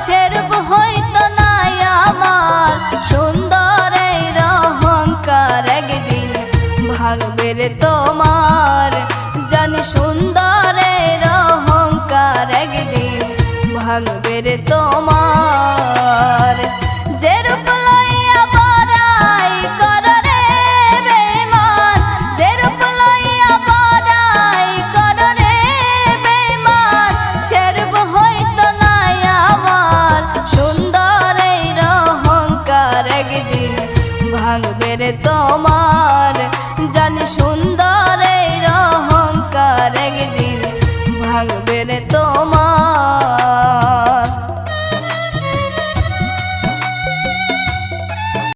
সেরূপ হইতো না আমার সুন্দরের অহংকার, একদিন ভাঙবে রে তোমার। জানি সুন্দরের অহংকার একদিন ভাঙবে রে তোমার। যেরূপ লইয়া বড়াই করো রে বেঈমান, যেরূপ লইয়া বড়াই করো রে বেঈমান, সেরূপ হইতো না আমার সুন্দরের অহংকার, একদিন ভাঙবে রে তোমার।